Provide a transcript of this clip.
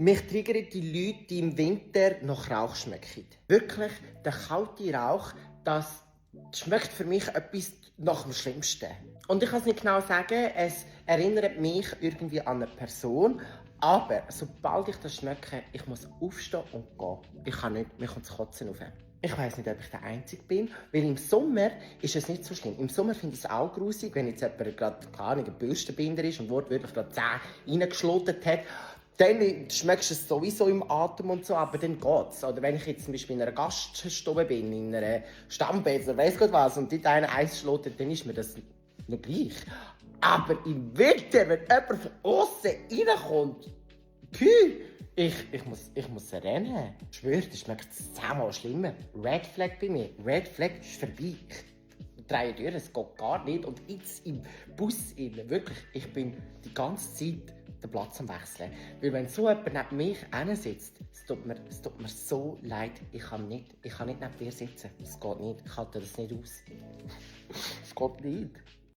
Mich triggern die Leute, die im Winter nach Rauch schmecken. Wirklich, der kalte Rauch, das schmeckt für mich etwas nach dem Schlimmsten. Und ich kann es nicht genau sagen, es erinnert mich irgendwie an eine Person. Aber sobald ich das schmecke, ich muss aufstehen und gehen. Ich kann nicht, mir kommt das Kotzen auf. Ich weiss nicht, ob ich der Einzige bin, weil im Sommer ist es nicht so schlimm. Im Sommer finde ich es auch grusig, wenn jetzt jemand gerade, keine Ahnung, ein Bürstenbinder ist und wortwörtlich gerade 10 reingeschlotet hat. Dann schmeckst du es sowieso im Atem und so, aber dann geht's. Oder wenn ich jetzt zum Beispiel in einer Gaststube bin, in einer Stammbeiz oder weiss Gott was, und dort einer Eis schlotet, dann ist mir das nicht gleich. Aber im Winter, wenn jemand von außen reinkommt, ich muss rennen. Ich schwöre, das schmeckt 10-mal schlimmer. Red Flag bei mir. Red Flag ist vorbei. Ich drehe durch, es geht gar nicht. Und jetzt im Bus, wirklich, ich bin die ganze Zeit den Platz am Wechseln. Weil wenn so jemand neben mich sitzt, es tut mir so leid. Ich kann nicht neben dir sitzen. Es geht nicht. Ich halte das nicht aus. Es geht nicht.